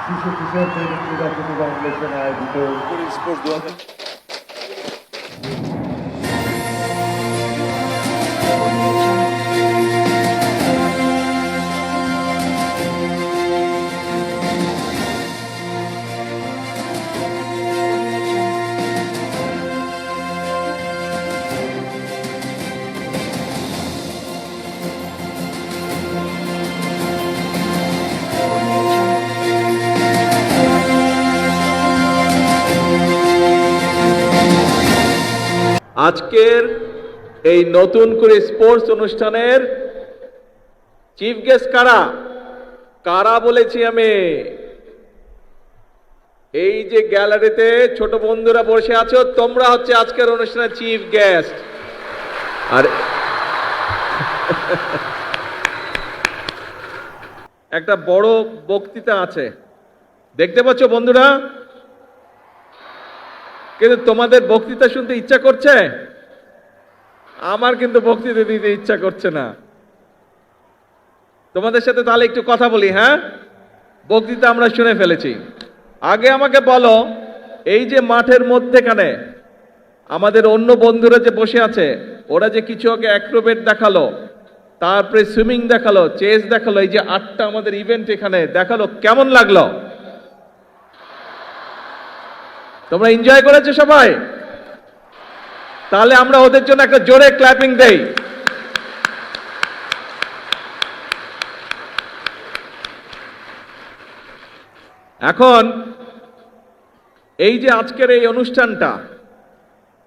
শিশু কিশোরদের নির্বাচনী ফাউন্ডেশন আয়োজিত স্পোর্টস 2000 আজকের এই নতুন করে স্পোর্টস অনুষ্ঠানের চিফ গেস্ট কারা কারা বলেছি আমি। এই যে গ্যালারিতে ছোট বন্ধুরা বসে আছো, তোমরা হচ্ছে আজকের অনুষ্ঠানের চিফ গেস্ট। আর একটা বড় বক্তৃতা আছে, দেখতে পাচ্ছ বন্ধুরা, কিন্তু তোমাদের বক্তৃতা শুনতে ইচ্ছা করছে? আমার কিন্তু বক্তৃতা দিতে ইচ্ছা করছে না। তোমাদের সাথে তাহলে একটু কথা বলি। হ্যাঁ, বক্তৃতা আমরা শুনে ফেলেছি। আগে আমাকে বলো, এই যে মাঠের মধ্যেখানে আমাদের অন্য বন্ধুরা যে বসে আছে, ওরা যে কিছু আগে অ্যাক্রোবেট দেখালো, তারপরে সুইমিং দেখালো, চেস দেখালো, এই যে 8টা আমাদের ইভেন্ট এখানে দেখালো, কেমন লাগলো? তোমরা এনজয় করেছো সবাই? তাহলে আমরা ওদের জন্য একটা জোরে ক্ল্যাপিং দেই। এখন এই যে আজকের এই অনুষ্ঠানটা,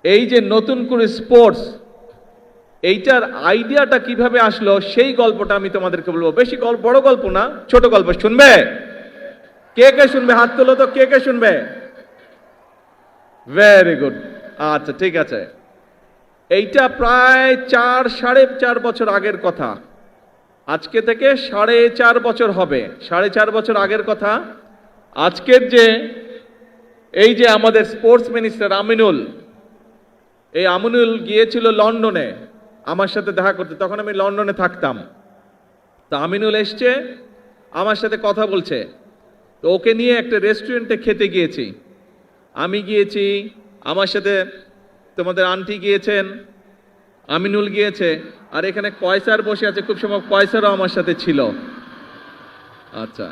এই যে নতুন করে স্পোর্টস, এইটার আইডিয়াটা কিভাবে আসলো সেই গল্পটা আমি তোমাদেরকে বলবো। বেশি গল্প, বড় গল্প না, ছোট গল্প। শুনবে? কে কে শুনবে? হাত তোলো তো, কে কে শুনবে? Very good. আচ্ছা, ঠিক আছে। এইটা প্রায় 4-4.5 বছর আগের কথা। আজকে থেকে 4.5 বছর হবে। 4.5 বছর আগের কথা। আজকের যে এই যে আমাদের স্পোর্টস মিনিস্টার আমিনুল, এই আমিনুল গিয়েছিল লন্ডনে আমার সাথে দেখা করতে। তখন আমি লন্ডনে থাকতাম। তো আমিনুল এসছে, আমার সাথে কথা বলছে। তো ওকে নিয়ে একটা রেস্টুরেন্টে খেতে গিয়েছি। আমি গিয়েছি, আমার সাথে তোমাদের আন্টি গিয়েছেন, আমিনুল গিয়েছে, আর এখানে কয়সার বসে আছে। খুব সময় কয়সারও আমার সাথে ছিল। আচ্ছা,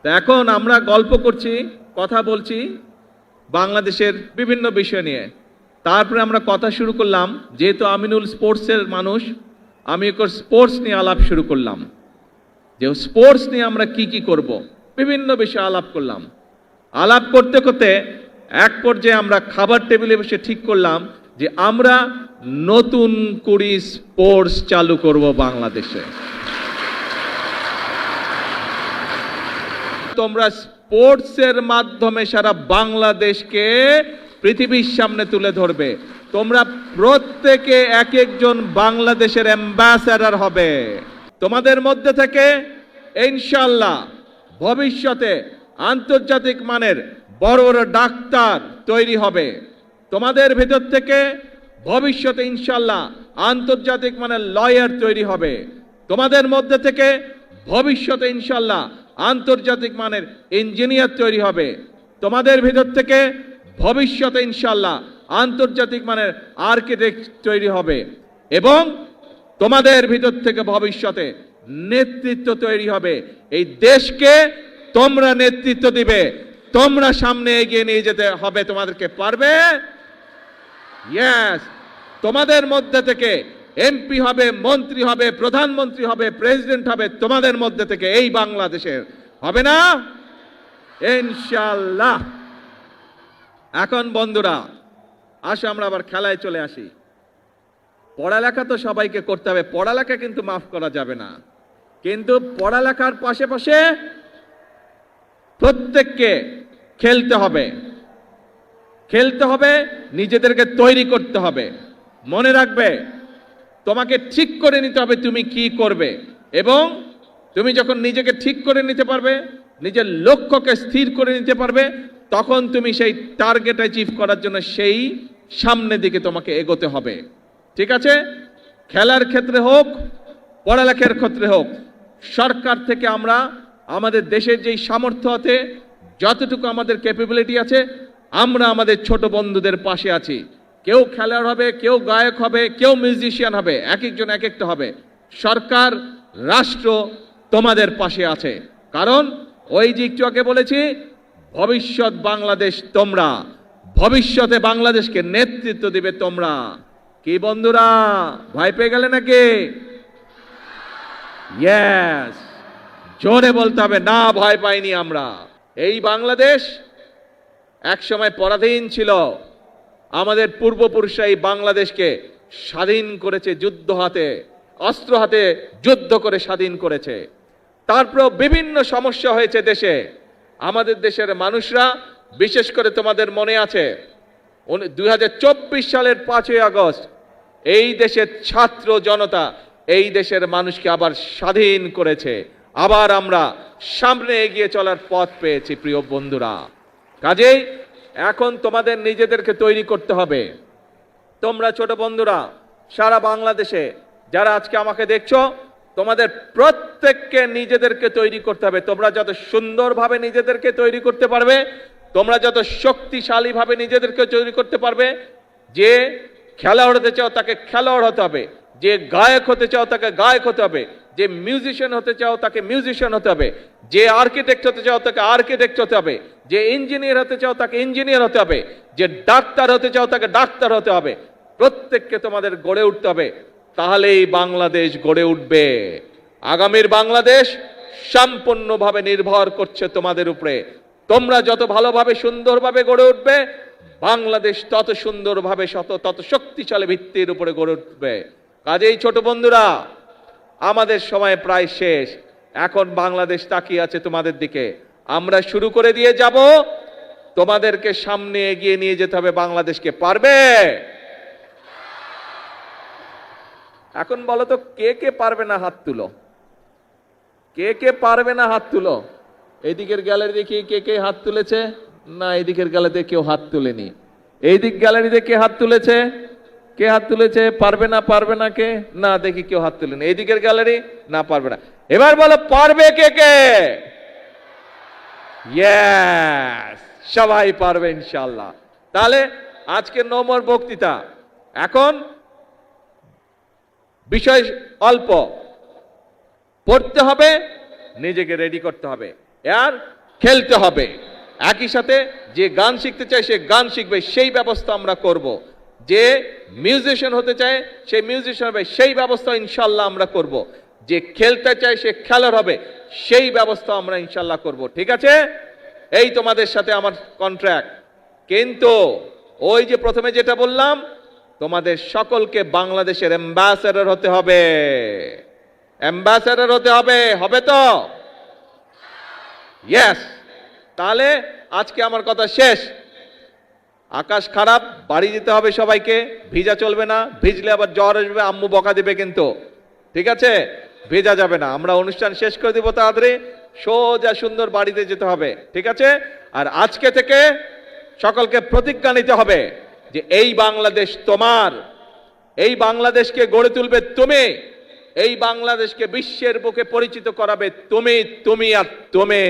তো এখন আমরা গল্প করছি, কথা বলছি বাংলাদেশের বিভিন্ন বিষয় নিয়ে। তারপরে আমরা কথা শুরু করলাম, যেহেতু আমিনুল স্পোর্টসের মানুষ, আমি একটু স্পোর্টস নিয়ে আলাপ শুরু করলাম, যে স্পোর্টস নিয়ে আমরা কি কি করব, বিভিন্ন বিষয়ে আলাপ করলাম। আলাপ করতে করতে এক পর্যায়ে আমরা খাবার টেবিলে বসে ঠিক করলাম যে আমরা নতুন করে স্পোর্টস চালু করব বাংলাদেশে। তোমরা স্পোর্টসের মাধ্যমে সারা বাংলাদেশকে পৃথিবীর সামনে তুলে ধরবে। তোমরা প্রত্যেকে এক একজন বাংলাদেশের অ্যাম্বাসেডর হবে। তোমাদের মধ্যে থেকে ইনশাআল্লাহ ভবিষ্যতে আন্তর্জাতিক মানের বড় বড় ডাক্তার তৈরি হবে। তোমাদের ভেতর থেকে ভবিষ্যতে ইনশাআল্লাহ আন্তর্জাতিক মানের লয়ার তৈরি হবে। তোমাদের মধ্যে থেকে ভবিষ্যতে ইনশাআল্লাহ আন্তর্জাতিক মানের ইঞ্জিনিয়ার তৈরি হবে। তোমাদের ভিতর থেকে ভবিষ্যতে ইনশাআল্লাহ আন্তর্জাতিক মানের আর্কিটেক্ট তৈরি হবে। এবং তোমাদের ভিতর থেকে ভবিষ্যতে নেতৃত্ব তৈরি হবে। এই দেশকে তোমরা নেতৃত্ব দিবে, তোমরা সামনে এগিয়ে নিয়ে যেতে হবে। তোমাদেরকে পারবে? ইয়েস। তোমাদের মধ্যে থেকে এমপি হবে, মন্ত্রী হবে, প্রধানমন্ত্রী হবে, প্রেসিডেন্ট হবে তোমাদের মধ্যে থেকে, এই বাংলাদেশের। হবে না? ইনশাআল্লাহ। এখন বন্ধুরা, আসো আমরা আবার খেলায় চলে আসি। পড়ালেখা তো সবাইকে করতে হবে, পড়ালেখা কিন্তু মাফ করা যাবে না। কিন্তু পড়ালেখার পাশে প্রত্যেককে খেলতে হবে, খেলতে হবে, নিজেদেরকে তৈরি করতে হবে। মনে রাখবে, তোমাকে ঠিক করে নিতে হবে তুমি কি করবে। এবং তুমি যখন নিজেকে ঠিক করে নিতে পারবে, নিজের লক্ষ্যকে স্থির করে নিতে পারবে, তখন তুমি সেই টার্গেট অ্যাচিভ করার জন্য সেই সামনের দিকে তোমাকে এগোতে হবে। ঠিক আছে? খেলার ক্ষেত্রে হোক, পড়ালেখার ক্ষেত্রে হোক, সরকার থেকে আমরা আমাদের দেশের যেই সামর্থ্য আছে, যতটুকু আমাদের ক্যাপাবিলিটি আছে, আমরা আমাদের ছোট বন্ধুদের পাশে আছি। কেউ খেলোয়াড় হবে, কেউ গায়ক হবে, কেউ মিউজিশিয়ান হবে, এক একজন এক একটা হবে। সরকার, রাষ্ট্র তোমাদের পাশে আছে। কারণ ওই যে একটু আগে বলেছি, ভবিষ্যৎ বাংলাদেশ তোমরা, ভবিষ্যতে বাংলাদেশকে নেতৃত্ব দিবে তোমরা। কি বন্ধুরা, ভয় পেয়ে গেলে নাকি? ইয়েস, জোরে বলতে হবে, না ভয় পাইনি আমরা। এই বাংলাদেশ একসময় পরাধীন ছিল। আমাদের পূর্বপুরুষরা এই বাংলাদেশকে স্বাধীন করেছে, যুদ্ধ হাতে, অস্ত্র হাতে যুদ্ধ করে স্বাধীন করেছে। তারপর বিভিন্ন সমস্যা হয়েছে দেশে। আমাদের দেশের মানুষরা, বিশেষ করে তোমাদের মনে আছে 2024 সালের 5ই আগস্ট এই দেশের ছাত্র জনতা এই দেশের মানুষকে আবার স্বাধীন করেছে। আবার আমরা সামনে এগিয়ে চলার পথ পেয়েছি প্রিয় বন্ধুরা। কাজেই এখন তোমাদের নিজেদেরকে তৈরি করতে হবে। তোমরা ছোট বন্ধুরা সারা বাংলাদেশে যারা আজকে আমাকে দেখছো, তোমাদের প্রত্যেককে নিজেদেরকে তৈরি করতে হবে। তোমরা যত সুন্দরভাবে নিজেদেরকে তৈরি করতে পারবে, তোমরা যত শক্তিশালীভাবে নিজেদেরকে তৈরি করতে পারবে, যে খেলোয়াড় হতে চাও তাকে খেলোয়াড় হতে হবে, যে গায়ক হতে চাও তাকে গায়ক হতে হবে, যে মিউজিশিয়ান হতে চাও তাকে মিউজিশিয়ান হতে হবে, যে আর্কিটেক্ট হতে চাও তাকে আর্কিটেক্ট হতে হবে, যে ইঞ্জিনিয়ার হতে চাও তাকে ইঞ্জিনিয়ার হতে হবে, যে ডাক্তার হতে চাও তাকে ডাক্তার হতে হবে। প্রত্যেককে তোমাদের গড়ে উঠতে হবে, তাহলেই বাংলাদেশ গড়ে উঠবে। আগামীর বাংলাদেশ সম্পূর্ণভাবে নির্ভর করছে তোমাদের উপরে। তোমরা যত ভালোভাবে সুন্দরভাবে গড়ে উঠবে, বাংলাদেশ তত সুন্দরভাবে তত শক্তিশালী ভিত্তির উপরে গড়ে উঠবে। কাজেই ছোট বন্ধুরা, আমাদের সময় প্রায় শেষ। এখন বাংলাদেশ তাকিয়ে আছে তোমাদের দিকে। আমরা শুরু করে দিয়ে যাব, তোমাদেরকে সামনে এগিয়ে নিয়ে যেতে হবে বাংলাদেশকে। পারবে? এখন বলো তো, কে কে পারবে না হাত তুলো। কে কে পারবে না হাত তুলো। এইদিকের গ্যালারি দেখি কে কে হাত তুলেছে। না, এইদিকের গ্যালারিতে কেউ হাত তুলেনি। এইদিক গ্যালারিতে কে হাত তুলেছে? কে হাত তুলেছে? পারবে না, পারবে না কে? না, দেখি কেউ হাত তুলেনি। এইদিকের গ্যালারি, না পারবে না। এবার বলো পারবে কে কে? ইয়েস, সবাই পারবে ইনশাআল্লাহ। তাহলে আজকে নম্বর বক্তৃতা। এখন বিষয় অল্প, পড়তে হবে, নিজেকে রেডি করতে হবে, আর খেলতে হবে। একই সাথে যে গান শিখতে চায় সে গান শিখবে, সেই ব্যবস্থা আমরা করব। যে মিউজিশিয়ান হতে চায় সে মিউজিশিয়ান হবে, সেই ব্যবস্থা ইনশাল্লাহ আমরা করব। যে খেলতে চায় সে খেলার হবে, সেই ব্যবস্থা আমরা ইনশাল্লাহ করব। ঠিক আছে? এই তোমাদের সাথে আমার কন্ট্রাক্ট। কিন্তু ওই যে প্রথমে যেটা বললাম, তোমাদের সকলকে বাংলাদেশের অ্যাম্বাসেডর হতে হবে। অ্যাম্বাসেডর হতে হবে, হবে তো? ইয়েস। তাহলে আজকে আমার কথা শেষ। আকাশ খারাপ, বাড়ি যেতে হবে সবাইকে। ভিজা চলবে না, ভিজলে আবার জ্বর আসবে, আম্মু বকা দিবে কিন্তু। ঠিক আছে? ভেজা যাবে না। আমরা অনুষ্ঠান শেষ করে দিব তাড়াতাড়ি, সোজা সুন্দর বাড়িতে যেতে হবে। ঠিক আছে? আর আজকে থেকে সকলকে প্রতিজ্ঞা নিতে হবে যে এই বাংলাদেশ তোমার, এই বাংলাদেশকে গড়ে তুলবে তুমি, এই বাংলাদেশকে বিশ্বের বুকে পরিচিত করাবে তুমি, তুমি আর তুমি।